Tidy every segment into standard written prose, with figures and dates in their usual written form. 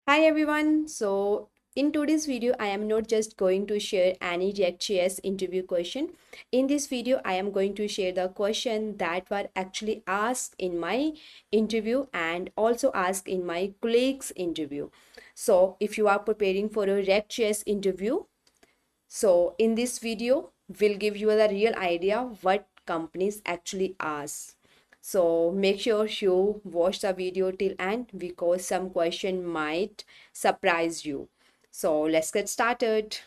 Hi everyone. So in today's video, I am not just going to share any React.js interview question. In this video, I am going to share the question that were actually asked in my interview and also asked in my colleagues' interview. So if you are preparing for a React.js interview, so in this video, we'll give you the real idea what companies actually ask. So make sure you watch the video till end because some question might surprise you. So let's get started.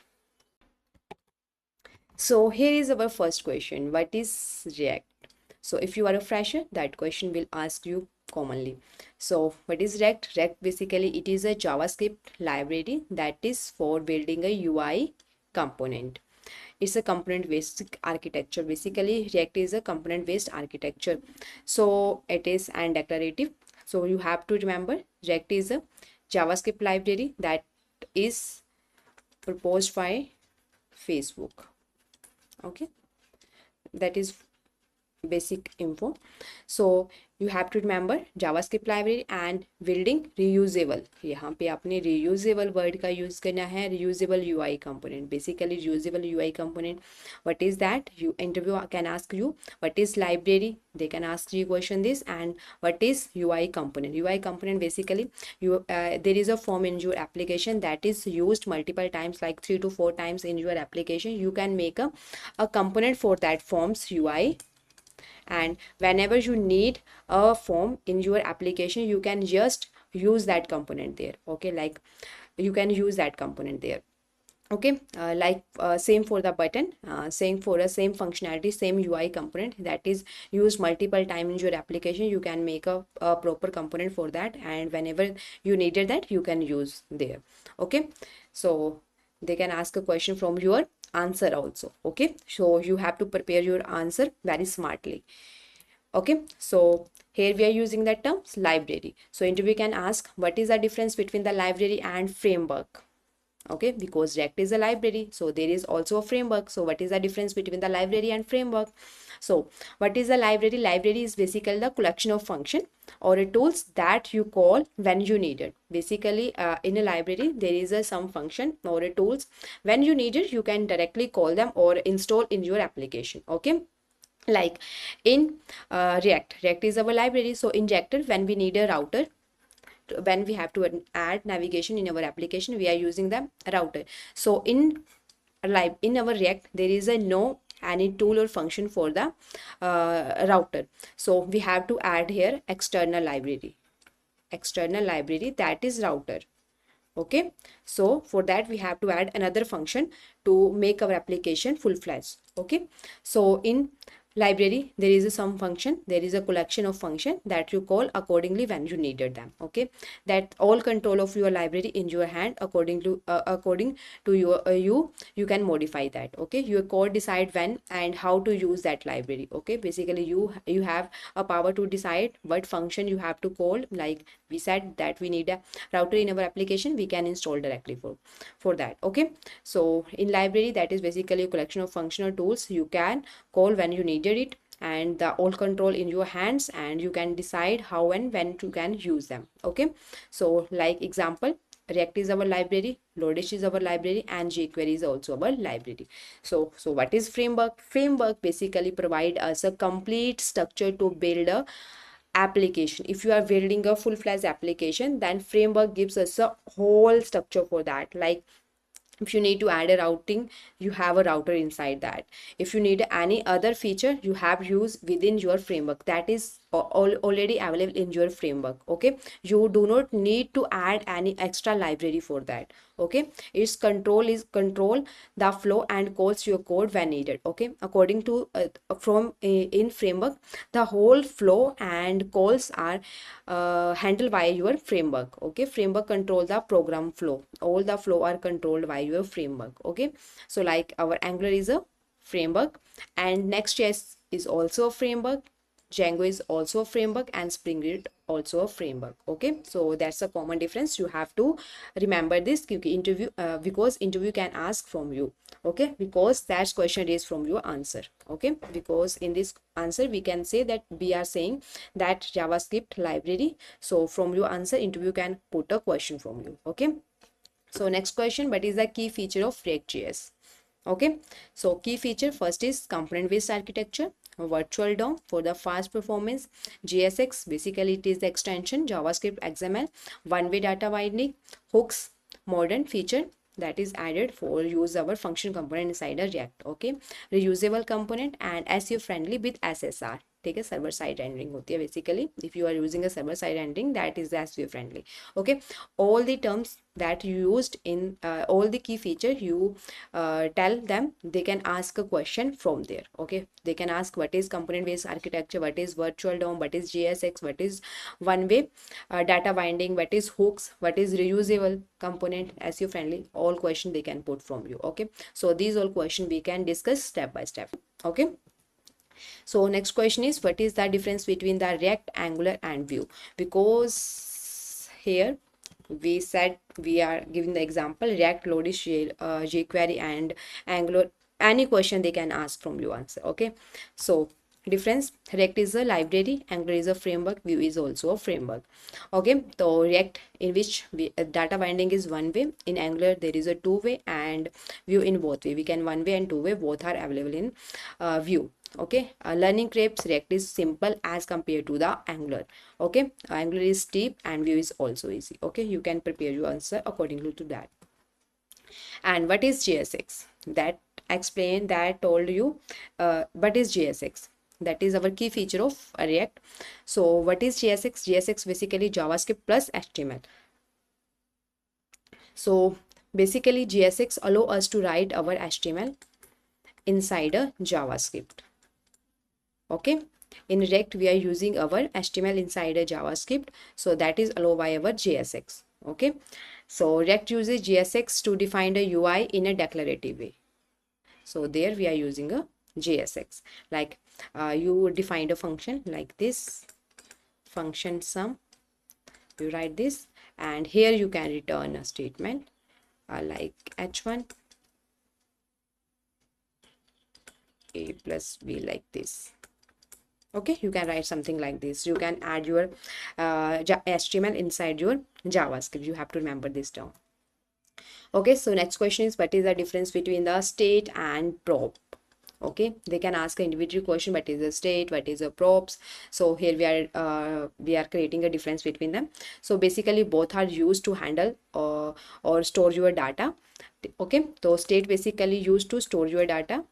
So here is our first question. What is React? So if you are a fresher, that question will ask you commonly. So what is React? React basically it is a JavaScript library that is for building a UI component. It's a component based architecture. Basically React is a component based architecture. So it is and declarative. So you have to remember React is a JavaScript library that is proposed by Facebook. Okay, that is basic info. So you have to remember JavaScript library and building reusable. यहाँ पे आपने reusable word का use करना है. Reusable UI component. Basically reusable UI component. What is that? You interview can ask you what is library. They can ask you question this and what is UI component. UI component basically there is a form in your application that is used multiple times, like 3 to 4 times in your application. You can make a component for that form's UI. And whenever you need a form in your application, you can just use that component there. Okay, like you can use that component there. Okay, same for the button, same for the same functionality, same UI component that is used multiple time in your application. You can make a proper component for that, and whenever you needed that, you can use there. Okay, so they can ask a question from your answer also. Okay, so you have to prepare your answer very smartly. Okay, so here we are using the terms library. So interview can ask what is the difference between the library and framework. Okay, because React is a library, so there is also a framework. So what is the difference between the library and framework? So what is a library? Library is basically the collection of function or a tools that you call when you need it. Basically in a library there is a some function or a tools. When you need it, you can directly call them or install in your application. Okay, like in React is our library. So in React, when we need a router, when we have to add navigation in our application, we are using the router. So in our React, there is a no any tool or function for the router. So we have to add here external library that is router. Okay, so for that we have to add another function to make our application full-fledged. Okay, so in library there is some function, there is a collection of function that you call accordingly when you needed them. Okay, that all control of your library in your hand. According to your you can modify that. Okay, your code decide when and how to use that library. Okay, basically you have a power to decide what function you have to call. Like we said that we need a router in our application, we can install directly for that. Okay, so in library, that is basically a collection of functional tools you can call when you needed it, and the all control in your hands, and you can decide how and when you can use them. Okay, so like example, React is our library, Lodash is our library, and jQuery is also our library. So what is framework? Framework basically provide us a complete structure to build a application. If you are building a full-fledged application, then framework gives us a whole structure for that. Like if you need to add a routing, you have a router inside that. If you need any other feature, you have used within your framework, that is already available in your framework. Okay, you do not need to add any extra library for that. Okay, its control the flow and calls your code when needed. Okay, according to in framework, the whole flow and calls are handled by your framework. Okay, framework control the program flow, all the flow are controlled by your framework. Okay, so like our Angular is a framework, and Next.js is also a framework. Django is also a framework and Spring Boot also a framework. Okay, so that's a common difference. You have to remember this because interview can ask from you. Okay, because that question is from your answer. Okay, because in this answer we can say that we are saying that JavaScript library. So from your answer, interview can put a question from you. Okay, so next question, what is the key feature of React.js? Okay, so key feature first is component based architecture, virtual DOM for the fast performance, JSX basically it is the extension, JavaScript XML, one-way data binding, hooks, modern feature that is added for use our function component inside a React. Okay, reusable component and SEO friendly with SSR. ठीक है, server side rendering होती है basically. If you are using a server side rendering that is SEO friendly. Okay, all the terms that you used in all the key feature you tell them, they can ask a question from there. Okay, they can ask what is component based architecture, what is virtual DOM, what is JSX, what is one way data binding, what is hooks, what is reusable component, SEO friendly, all question they can put from you. Okay, so these all question we can discuss step by step. Okay, so next question is what is the difference between the React, Angular and Vue? Because here we said we are giving the example React load is jQuery and Angular any question they can ask from you answer. Okay, so difference, React is a library, Angular is a framework, Vue is also a framework. Okay, so React in which data binding is one way, in Angular there is a two way, and Vue in both way. We can one way and two way, both are available in Vue. Okay, learning curves, React is simple as compared to the Angular. Okay, Angular is steep and Vue is also easy. Okay, you can prepare your answer accordingly to that. And what is JSX? That explain that told you what is JSX. That is our key feature of React. So what is JSX? JSX basically JavaScript plus HTML. So basically JSX allow us to write our HTML inside a JavaScript. Okay, in React we are using our HTML inside a JavaScript, so that is allowed by our JSX. Okay, so React uses JSX to define a UI in a declarative way. So there we are using a JSX, like you defined a function like this, function sum, you write this, and here you can return a statement like h1 a plus b like this. Okay, you can write something like this. You can add your HTML inside your JavaScript. You have to remember this term. Okay, so next question is what is the difference between the state and prop? Okay, they can ask an individual question, what is the state, what is the props. So here we are creating a difference between them. So basically both are used to handle or store your data. Okay, so state basically used to store your data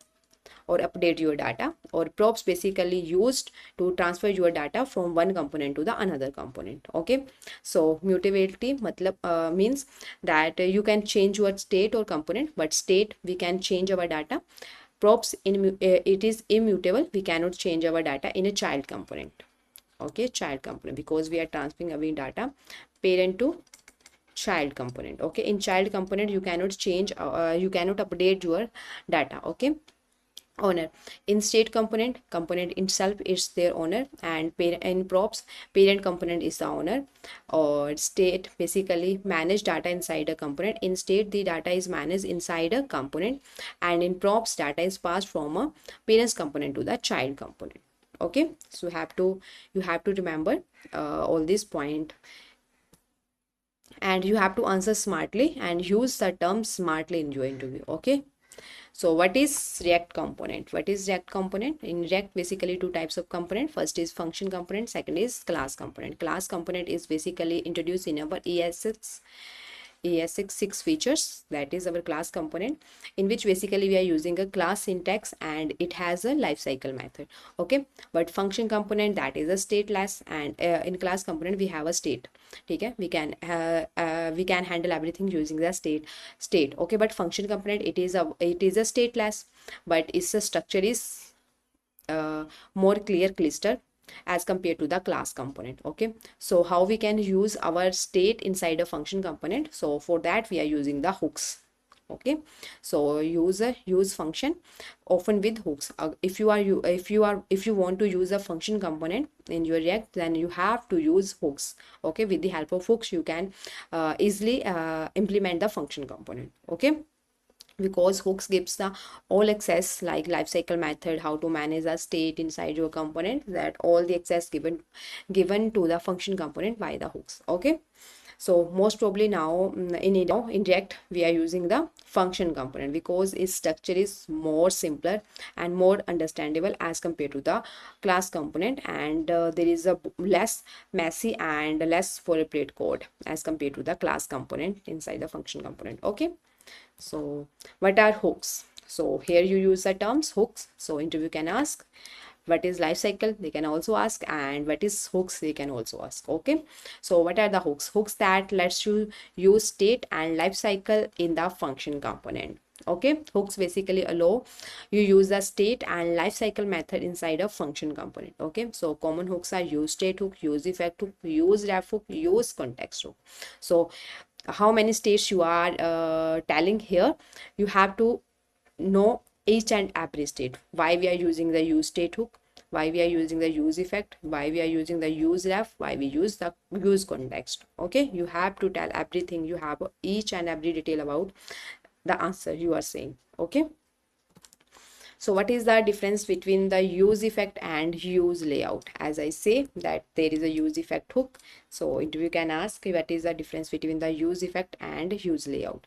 or update your data, or props basically used to transfer your data from one component to the another component. Okay, so mutability matlab means that you can change your state or component, but state we can change our data. Props it is immutable, we cannot change our data in a child component. Okay, child component, because we are transferring our data parent to child component. Okay, in child component you cannot change you cannot update your data. Okay, owner in state component itself is their owner, and in props parent component is the owner. Or state basically manage data inside a component. In state the data is managed inside a component, and in props data is passed from a parents component to the child component. Okay, so you have to remember all this point, and you have to answer smartly and use the term smartly in your interview. Okay, so what is React component? What is React component? In React basically two types of component. First is function component, second is class component. Class component is basically introduced in our ES6 6 features, that is our class component, in which basically we are using a class syntax and it has a lifecycle method. Okay, but function component that is a stateless, and in class component we have a state. Okay, we can handle everything using the state. Okay, but function component it is a stateless, but its structure is more clear cluster as compared to the class component. Okay, so how we can use our state inside a function component? So for that we are using the hooks. Okay, so use function often with hooks. If you want to use a function component in your React, then you have to use hooks. Okay, with the help of hooks you can easily implement the function component. Okay, because hooks gives the all access like lifecycle method, how to manage a state inside your component, that all the access given to the function component by the hooks. Okay, so most probably now in React we are using the function component because its structure is more simpler and more understandable as compared to the class component, and there is a less messy and less boilerplate code as compared to the class component inside the function component. Okay, so what are hooks? So here you use the terms hooks. So interview can ask what is lifecycle, they can also ask, and what is hooks, they can also ask. Okay, so what are the hooks? Hooks that lets you use state and lifecycle in the function component. Okay, hooks basically allow you use the state and lifecycle method inside a function component. Okay, so common hooks are use state hook, use effect hook, use ref hook, use context hook. So how many states you are telling here, you have to know each and every state, why we are using the use state hook, why we are using the use effect, why we are using the use ref, why we use the use context. Okay, you have to tell everything, you have each and every detail about the answer you are saying. Okay, so what is the difference between the use effect and use layout? As I say that there is a use effect hook. So interview can ask what is the difference between the use effect and use layout.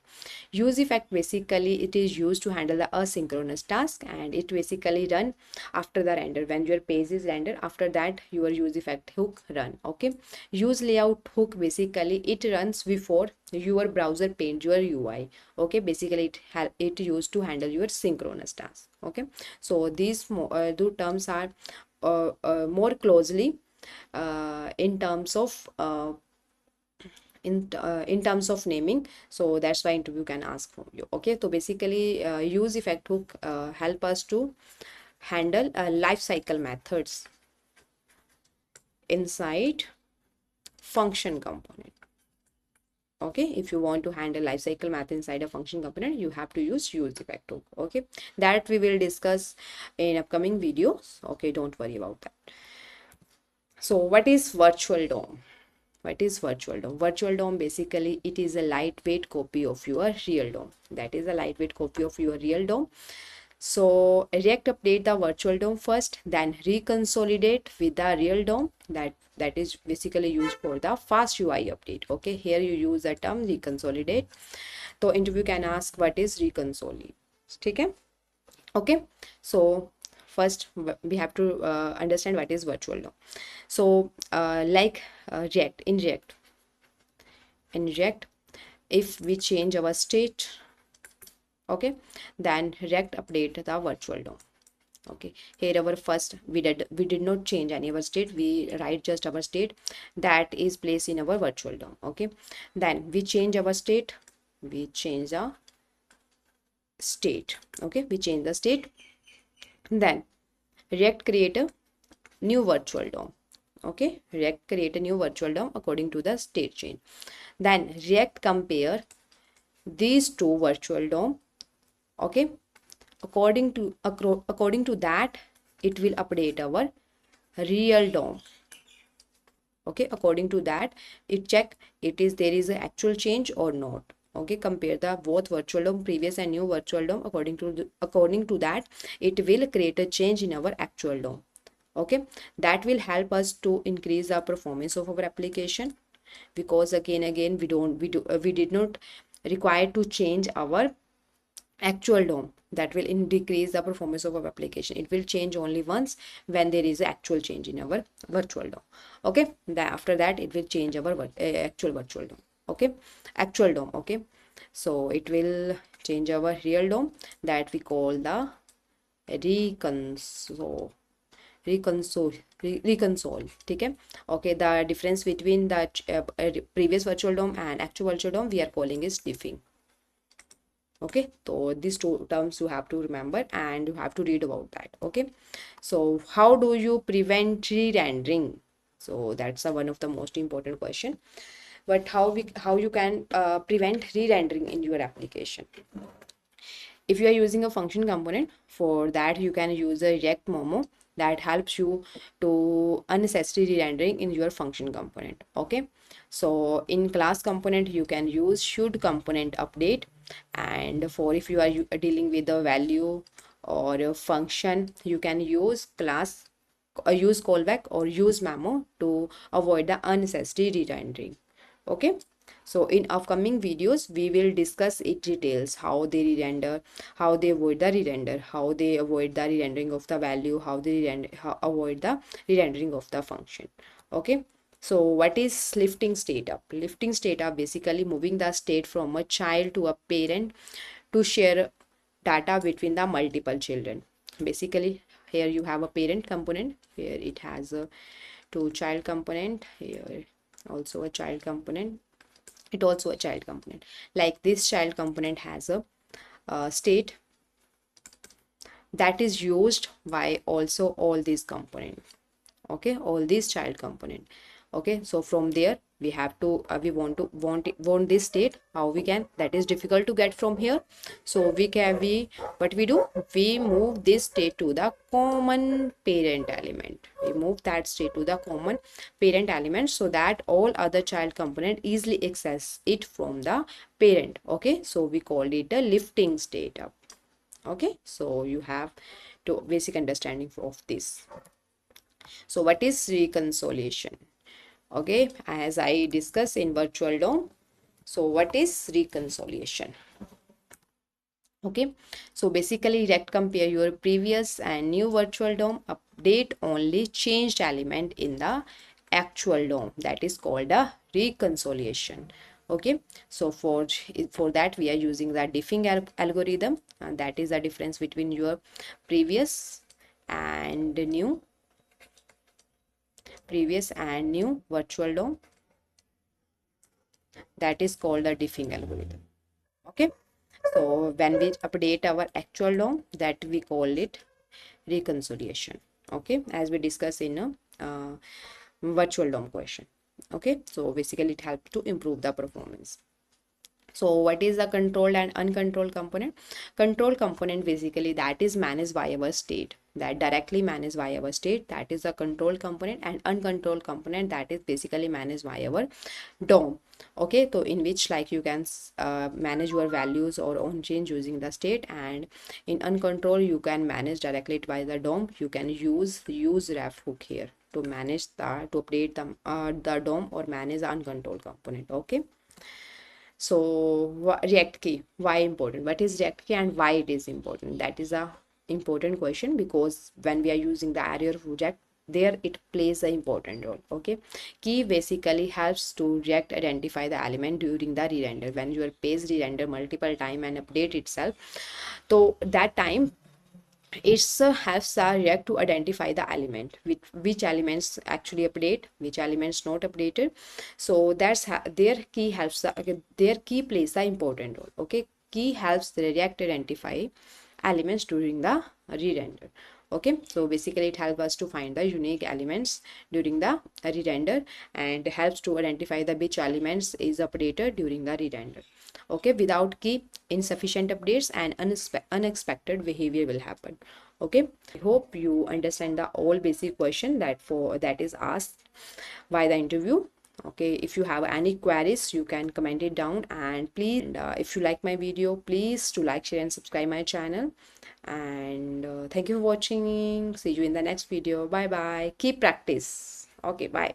Use effect basically it is used to handle the asynchronous task, and it basically run after the render. When your page is rendered, after that your use effect hook run. Okay, use layout hook basically it runs before your browser paint your UI. Okay, basically it used to handle your synchronous task. Okay, so these two terms are more closely in terms of in terms of naming, so that's why interview can ask from you. Okay, so basically use effect hook help us to handle life cycle methods inside function component. Okay, if you want to handle lifecycle math inside a function component, you have to use effect hook. Okay, that we will discuss in upcoming videos. Okay, don't worry about that. So what is virtual DOM? What is virtual DOM? Virtual DOM basically it is a lightweight copy of your real DOM. That is a lightweight copy of your real DOM. So React update the virtual DOM first, then reconsolidate with the real DOM. That is basically used for the fast UI update. Okay, here you use the term reconsolidate. So interview can ask what is reconsolidate. Okay, okay. So first we have to understand what is virtual DOM. So React, in React, if we change our state, okay, then React update the virtual DOM. Okay, here our first we did not change any of our state, we write just our state that is placed in our virtual DOM. Okay, then we change our state, we change the state. Okay, we change the state, then React create a new virtual DOM. Okay, React create a new virtual DOM according to the state change. Then React compare these two virtual DOM. Okay, according to that it will update our real DOM. Okay, according to that it check there is an actual change or not. Okay, compare the both virtual DOM, previous and new virtual DOM. According to that it will create a change in our actual DOM. Okay, that will help us to increase the performance of our application, because again we did not require to change our actual DOM. That will decrease the performance of our application. It will change only once when there is an actual change in our virtual DOM. Okay, after that it will change our actual virtual DOM. Okay, actual DOM. Okay, so it will change our real DOM, that we call the reconsole. Okay, okay, the difference between the previous virtual DOM and actual virtual DOM we are calling is diffing. Okay, so these two terms you have to remember and you have to read about that. Okay, so how do you prevent re-rendering? So that's one of the most important question. but how you can prevent re-rendering in your application. If you are using a function component, for that you can use a React Momo that helps you to unnecessary re-rendering in your function component. Okay, so in class component you can use should component update, and for if you are dealing with a value or a function, you can use class use callback or use memo to avoid the unnecessary re-rendering. Okay, so in upcoming videos we will discuss it details, how they re-render, how they avoid the re-render, how they avoid the re-rendering of the value, how they avoid the re-rendering of the function. Okay, so what is lifting state up? Lifting state up basically moving the state from a child to a parent to share data between the multiple children. Basically here you have a parent component, here it has a two child component, here also a child component, it also a child component. Like this child component has a state that is used by also all these components. Okay, all these child component. Okay, so from there we have to we want this state. How we can, that is difficult to get from here. So we what we do, we move this state to the common parent element. We move that state to the common parent element so that all other child component easily access it from the parent. Okay, so we called it a lifting state up. Okay, so you have to basic understanding of this. So what is reconciliation? Okay, as I discussed in virtual DOM. So what is reconciliation? Okay, so basically React compare your previous and new virtual DOM, update only changed element in the actual DOM. That is called a reconciliation. Okay, so for that we are using the diffing algorithm, and that is the difference between your previous and new virtual DOM. That is called the diffing algorithm. Okay, so when we update our actual DOM, that we call it reconciliation. Okay, as we discuss in a virtual DOM question. Okay, so basically it helps to improve the performance. So what is the controlled and uncontrolled component? Control component basically that is managed by our state, that directly managed by our state, that is a control component, and uncontrolled component that is basically managed by our DOM. Okay, so in which like you can manage your values or on change using the state, and in uncontrolled you can manage directly by the DOM. You can use ref hook here to manage the to update the DOM or manage the uncontrolled component. Okay, so React key, why important? What is React key and why it is important? That is a important question, because when we are using the area of React, there it plays an important role. Okay, key basically helps to React identify the element during the re-render. When your page re-render multiple time and update itself, so that time it's helps the React to identify the element, which elements actually update, which elements not updated. So that's their key helps their key plays the important role. Okay, key helps the React identify elements during the re-render. Okay, so basically it helps us to find the unique elements during the re-render, and helps to identify the which elements is updated during the re-render. Okay, without key, insufficient updates and unexpected behavior will happen. Okay, I hope you understand the all basic question that is asked by the interview. Okay, if you have any queries you can comment it down, and please if you like my video, please to like, share and subscribe my channel. And thank you for watching. See you in the next video. Bye bye, keep practice. Okay, bye.